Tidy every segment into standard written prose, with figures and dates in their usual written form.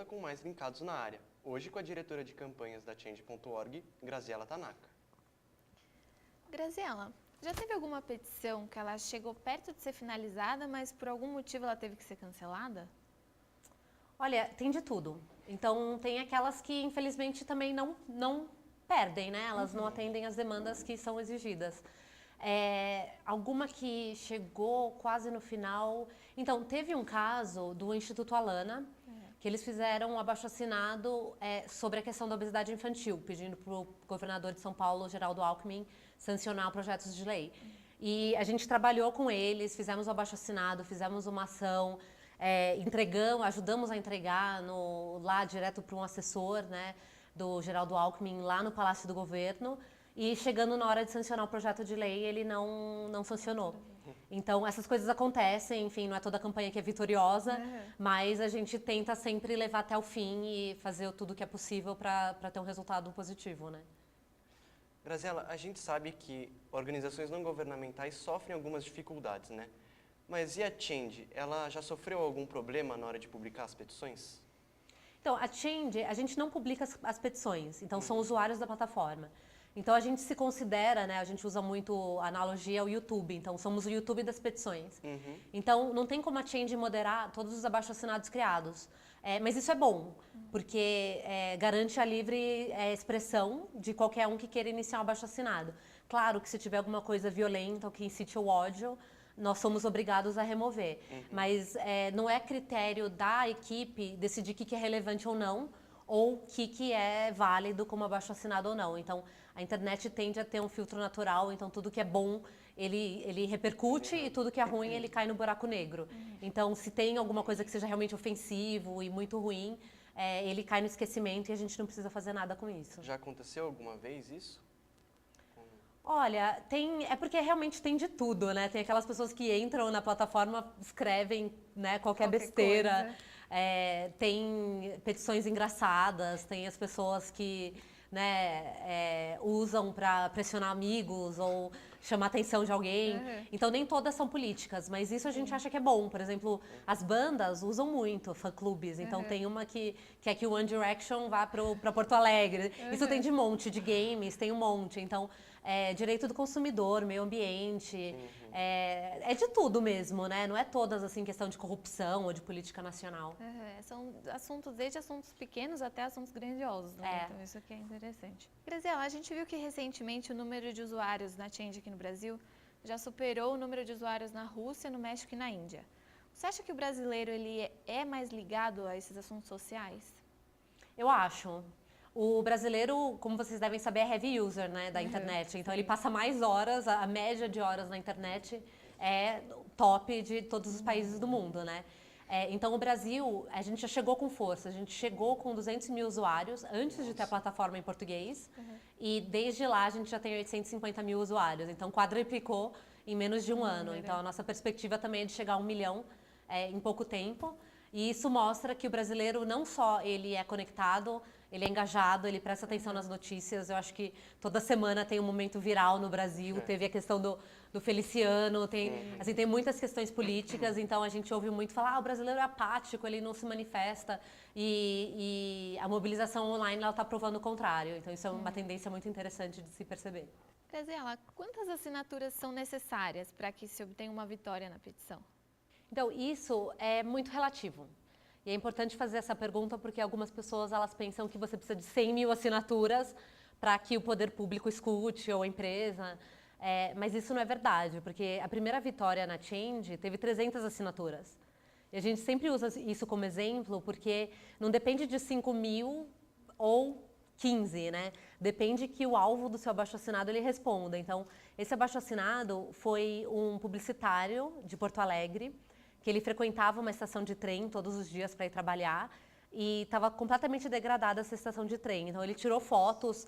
volta com mais linkados na área, hoje com a diretora de campanhas da Change.org, Graziela Tanaka. Graziela, já teve alguma petição que ela chegou perto de ser finalizada, mas por algum motivo ela teve que ser cancelada? Olha, tem de tudo. Então, tem aquelas que, infelizmente, também não perdem, né? Elas não atendem às demandas que são exigidas. Alguma que chegou quase no final... Então, teve um caso do Instituto Alana, que eles fizeram um abaixo-assinado sobre a questão da obesidade infantil, pedindo para o governador de São Paulo, Geraldo Alckmin, sancionar projetos de lei. E a gente trabalhou com eles, fizemos o abaixo-assinado, fizemos uma ação... ajudamos a entregar lá direto para um assessor, né, do Geraldo Alckmin lá no Palácio do Governo, e chegando na hora de sancionar o projeto de lei, ele não sancionou. Então, essas coisas acontecem, enfim, não é toda a campanha que é vitoriosa, mas a gente tenta sempre levar até o fim e fazer tudo o que é possível para ter um resultado positivo, né? Graziela, a gente sabe que organizações não governamentais sofrem algumas dificuldades, né? Mas e a Change? Ela já sofreu algum problema na hora de publicar as petições? Então, a Change, a gente não publica as petições, então são usuários da plataforma. Então, a gente se considera, né, a gente usa muito a analogia ao YouTube, então somos o YouTube das petições. Então, não tem como a Change moderar todos os abaixo-assinados criados. Mas isso é bom, porque garante a livre expressão de qualquer um que queira iniciar um abaixo-assinado. Claro que se tiver alguma coisa violenta ou que incite o ódio, nós somos obrigados a remover. Mas não é critério da equipe decidir o que é relevante ou não, ou o que é válido como abaixo-assinado ou não. Então, a internet tende a ter um filtro natural, então tudo que é bom, ele repercute e tudo que é ruim, ele cai no buraco negro. Então, se tem alguma coisa que seja realmente ofensivo e muito ruim, ele cai no esquecimento e a gente não precisa fazer nada com isso. Já aconteceu alguma vez isso? Olha, é porque realmente tem de tudo, né? Tem aquelas pessoas que entram na plataforma, escrevem, né, qualquer besteira. Tem petições engraçadas, tem as pessoas que, né, usam para pressionar amigos ou chamar a atenção de alguém. Então, nem todas são políticas, mas isso a gente acha que é bom. Por exemplo, as bandas usam muito fã-clubes. Então, tem uma que quer que o One Direction vá para Porto Alegre. Isso tem de monte, de games, tem um monte. Então, direito do consumidor, meio ambiente, é de tudo mesmo, né? Não é todas, assim, questão de corrupção ou de política nacional. São assuntos, desde assuntos pequenos até assuntos grandiosos, né? Então isso aqui é interessante. Graziela, a gente viu que recentemente o número de usuários na Change aqui no Brasil já superou o número de usuários na Rússia, no México e na Índia. Você acha que o brasileiro ele é mais ligado a esses assuntos sociais? Eu acho. O brasileiro, como vocês devem saber, é heavy user, né, da internet. Então, ele passa mais horas, a média de horas na internet é top de todos os países do mundo, né? Então, o Brasil, a gente já chegou com força. A gente chegou com 200 mil usuários antes de ter a plataforma em português. E desde lá, a gente já tem 850 mil usuários. Então, quadruplicou em menos de um ano. Então, a nossa perspectiva também é de chegar a 1 milhão em pouco tempo. E isso mostra que o brasileiro não só ele é conectado, ele é engajado, ele presta atenção nas notícias. Eu acho que toda semana tem um momento viral no Brasil. Teve a questão do Feliciano, tem muitas questões políticas. Então a gente ouve muito falar, o brasileiro é apático, ele não se manifesta. E a mobilização online está provando o contrário. Então isso é uma tendência muito interessante de se perceber. Graziela, quantas assinaturas são necessárias para que se obtenha uma vitória na petição? Então, isso é muito relativo. E é importante fazer essa pergunta porque algumas pessoas elas pensam que você precisa de 100 mil assinaturas para que o poder público escute ou a empresa. Mas isso não é verdade, porque a primeira vitória na Change teve 300 assinaturas. E a gente sempre usa isso como exemplo porque não depende de 5 mil ou 15, né? Depende que o alvo do seu abaixo-assinado ele responda. Então, esse abaixo-assinado foi um publicitário de Porto Alegre, que ele frequentava uma estação de trem todos os dias para ir trabalhar e estava completamente degradada essa estação de trem. Então ele tirou fotos,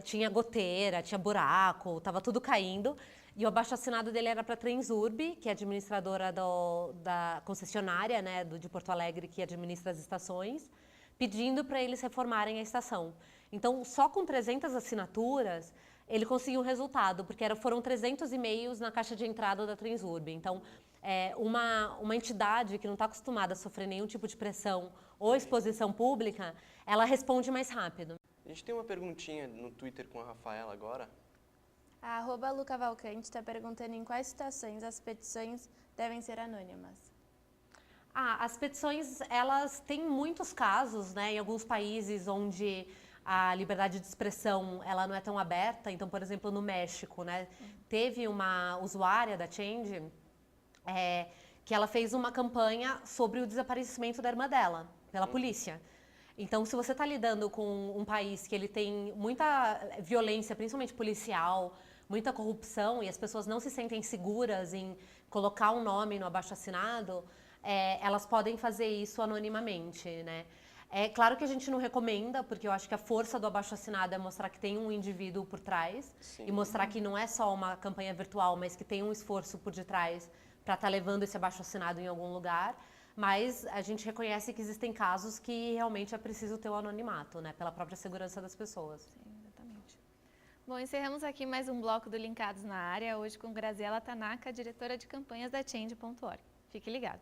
tinha goteira, tinha buraco, estava tudo caindo. E o abaixo-assinado dele era para a Transurb, que é administradora da concessionária, né, de Porto Alegre, que administra as estações, pedindo para eles reformarem a estação. Então, só com 300 assinaturas, ele conseguiu um resultado, porque foram 300 e-mails na caixa de entrada da Transurb. Então, uma entidade que não está acostumada a sofrer nenhum tipo de pressão ou exposição pública, ela responde mais rápido. A gente tem uma perguntinha no Twitter com a Rafaela agora. A @lucavalcante está perguntando em quais situações as petições devem ser anônimas. As petições, elas têm muitos casos, né, em alguns países onde a liberdade de expressão ela não é tão aberta. Então, por exemplo, no México, né, teve uma usuária da Change que ela fez uma campanha sobre o desaparecimento da irmã dela pela polícia. Então, se você está lidando com um país que ele tem muita violência, principalmente policial, muita corrupção, e as pessoas não se sentem seguras em colocar um nome no abaixo-assinado, elas podem fazer isso anonimamente, né? É claro que a gente não recomenda, porque eu acho que a força do abaixo-assinado é mostrar que tem um indivíduo por trás. Sim. E mostrar que não é só uma campanha virtual, mas que tem um esforço por detrás para estar levando esse abaixo-assinado em algum lugar. Mas a gente reconhece que existem casos que realmente é preciso ter o anonimato, né? Pela própria segurança das pessoas. Sim, exatamente. Bom, encerramos aqui mais um bloco do Linkados na Área, hoje com Graziela Tanaka, diretora de campanhas da Change.org. Fique ligado.